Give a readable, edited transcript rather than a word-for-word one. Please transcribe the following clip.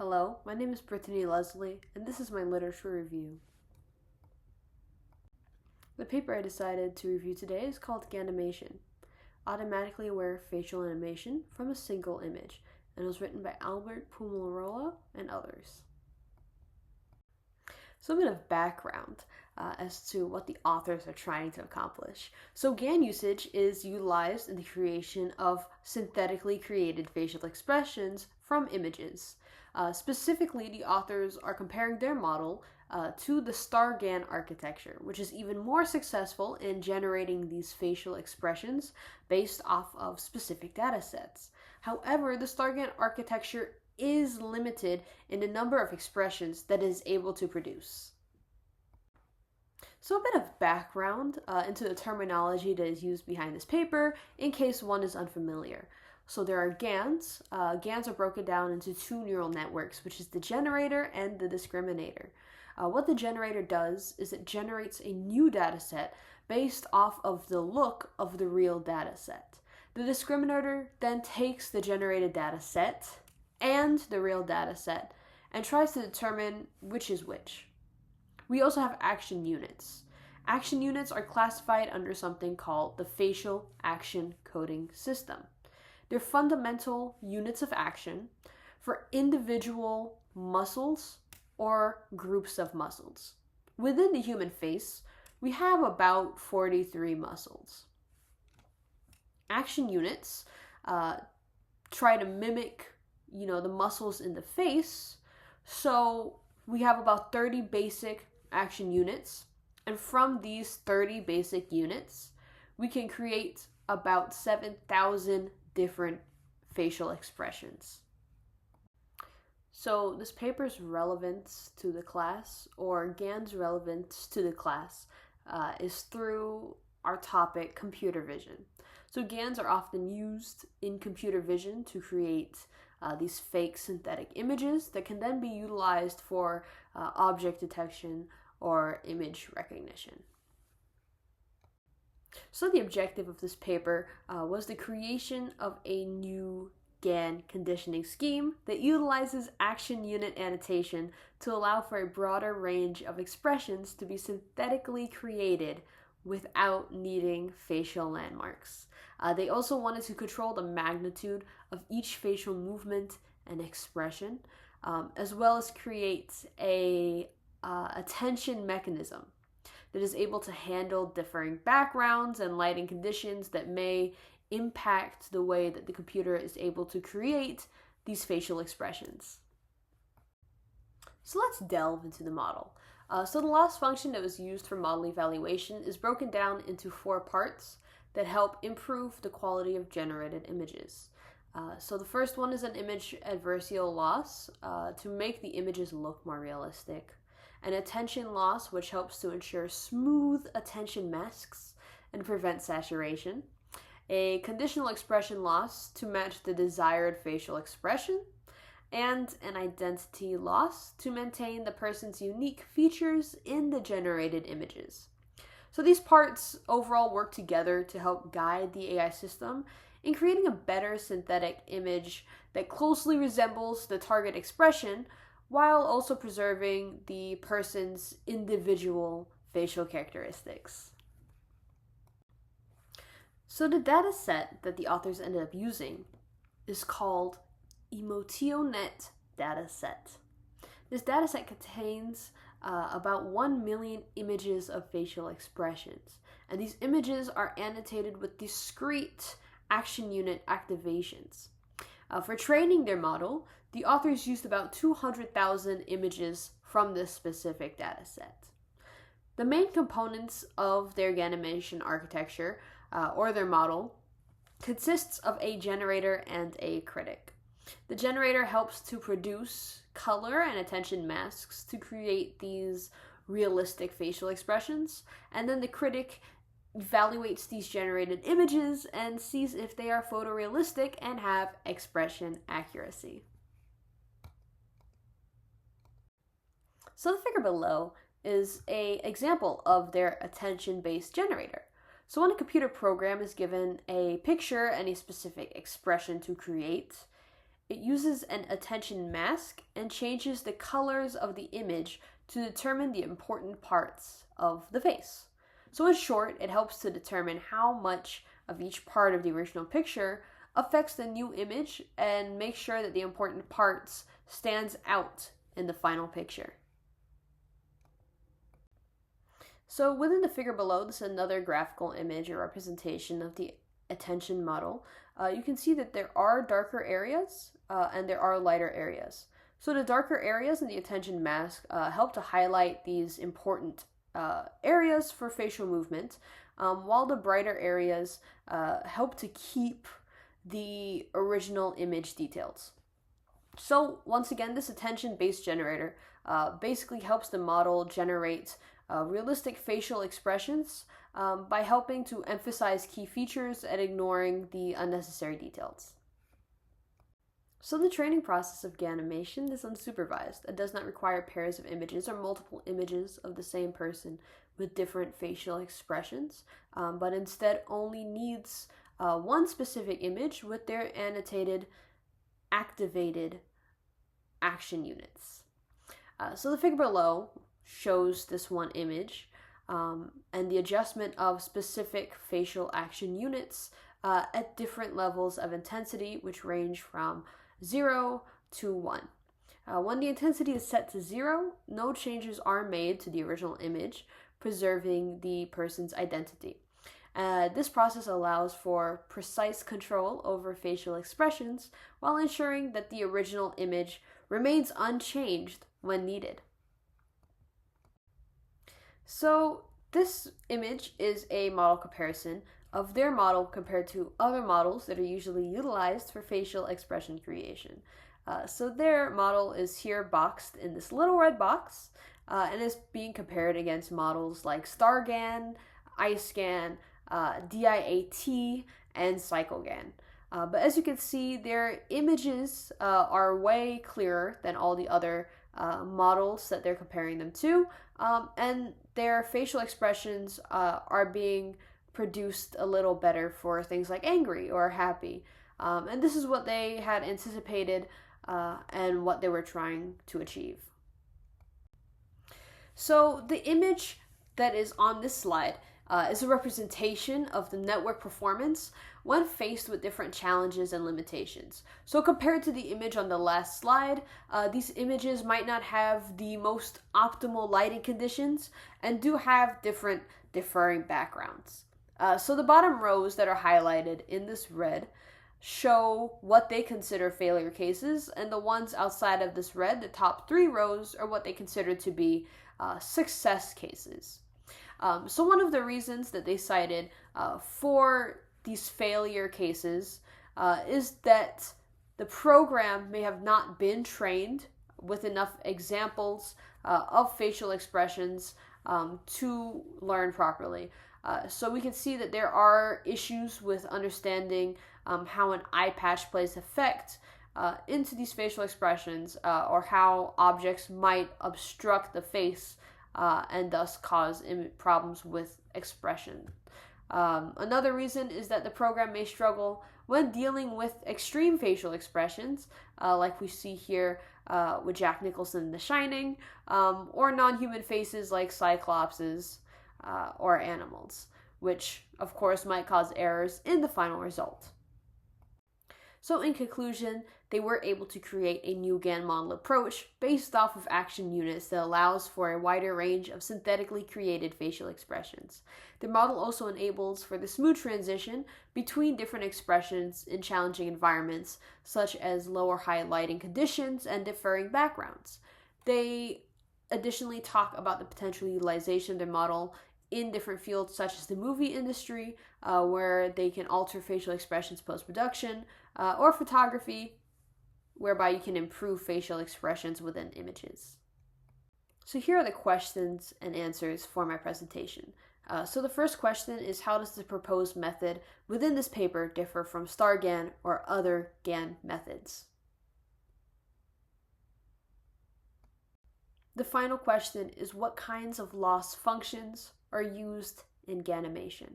Hello, my name is Brittany Leslie, and this is my literature review. The paper I decided to review today is called GANimation, Automatically Aware Facial Animation from a Single Image, and it was written by Alberto, Pumarola, and others. So a bit of background as to what the authors are trying to accomplish. So GAN usage is utilized in the creation of synthetically created facial expressions from images. Specifically, the authors are comparing their model to the star GAN architecture, which is even more successful in generating these facial expressions based off of specific data sets. However, the star GAN architecture is limited in the number of expressions that it is able to produce. So a bit of background into the terminology that is used behind this paper in case one is unfamiliar. So there are GANs. GANs are broken down into two neural networks, which is the generator and the discriminator. What the generator does is it generates a new data set based off of the look of the real data set. The discriminator then takes the generated data set and the real data set and tries to determine which is which. We also have action units. Action units are classified under something called the facial action coding system. They're fundamental units of action for individual muscles or groups of muscles. Within the human face, we have about 43 muscles. Action units try to mimic the muscles in the face. So we have about 30 basic action units. And from these 30 basic units, we can create about 7,000 different facial expressions. So this paper's relevance to the class, or GAN's relevance to the class, is through our topic, computer vision. So GANs are often used in computer vision to create these fake synthetic images that can then be utilized for object detection or image recognition. So the objective of this paper was the creation of a new GAN conditioning scheme that utilizes action unit annotation to allow for a broader range of expressions to be synthetically created without needing facial landmarks. They also wanted to control the magnitude of each facial movement and expression, as well as create a attention mechanism that is able to handle differing backgrounds and lighting conditions that may impact the way that the computer is able to create these facial expressions. So let's delve into the model. So the loss function that was used for model evaluation is broken down into 4 parts that help improve the quality of generated images. So the first one is an image adversarial loss to make the images look more realistic. An attention loss, which helps to ensure smooth attention masks and prevent saturation. A conditional expression loss to match the desired facial expression. And an identity loss to maintain the person's unique features in the generated images. So these parts overall work together to help guide the AI system in creating a better synthetic image that closely resembles the target expression while also preserving the person's individual facial characteristics. So the data set that the authors ended up using is called Emotionet dataset. This dataset contains about 1 million images of facial expressions, and these images are annotated with discrete action unit activations. For training their model, the authors used about 200,000 images from this specific dataset. The main components of their GANimation architecture, or their model, consists of a generator and a critic. The generator helps to produce color and attention masks to create these realistic facial expressions, and then the critic evaluates these generated images and sees if they are photorealistic and have expression accuracy. So the figure below is an example of their attention-based generator. So when a computer program is given a picture and a specific expression to create, it uses an attention mask and changes the colors of the image to determine the important parts of the face. So in short, it helps to determine how much of each part of the original picture affects the new image and make sure that the important parts stands out in the final picture. So within the figure below, this is another graphical image or representation of the attention model. You can see that there are darker areas and there are lighter areas. So the darker areas in the attention mask help to highlight these important areas for facial movement, while the brighter areas help to keep the original image details. So once again, this attention-based generator basically helps the model generate realistic facial expressions by helping to emphasize key features and ignoring the unnecessary details. So the training process of GANimation is unsupervised. It does not require pairs of images or multiple images of the same person with different facial expressions, but instead only needs one specific image with their annotated, activated action units. So the figure below shows this one image and the adjustment of specific facial action units at different levels of intensity, which range from 0 to 1. When the intensity is set to 0, no changes are made to the original image, preserving the person's identity. This process allows for precise control over facial expressions while ensuring that the original image remains unchanged when needed. So this image is a model comparison of their model compared to other models that are usually utilized for facial expression creation. So their model is here boxed in this little red box and is being compared against models like StarGAN, iScan, DIAT, and CycleGAN. But as you can see, their images are way clearer than all the other models that they're comparing them to, and their facial expressions are being produced a little better for things like angry or happy. And this is what they had anticipated and what they were trying to achieve. So the image that is on this slide is a representation of the network performance when faced with different challenges and limitations. So compared to the image on the last slide, these images might not have the most optimal lighting conditions and do have different differing backgrounds. So the bottom rows that are highlighted in this red show what they consider failure cases, and the ones outside of this red, the top 3 rows, are what they consider to be success cases. So one of the reasons that they cited for these failure cases is that the program may have not been trained with enough examples of facial expressions to learn properly. So we can see that there are issues with understanding how an eye patch plays effect into these facial expressions or how objects might obstruct the face and thus cause problems with expression. Another reason is that the program may struggle when dealing with extreme facial expressions, like we see here with Jack Nicholson in The Shining, or non-human faces like Cyclopses or animals, which of course might cause errors in the final result. So in conclusion, they were able to create a new GAN model approach based off of action units that allows for a wider range of synthetically created facial expressions. The model also enables for the smooth transition between different expressions in challenging environments, such as low or high lighting conditions and differing backgrounds. They additionally talk about the potential utilization of their model in different fields, such as the movie industry, where they can alter facial expressions post-production, or photography, whereby you can improve facial expressions within images. So here are the questions and answers for my presentation. So the first question is, how does the proposed method within this paper differ from StarGAN or other GAN methods? The final question is, what kinds of loss functions are used in GANimation?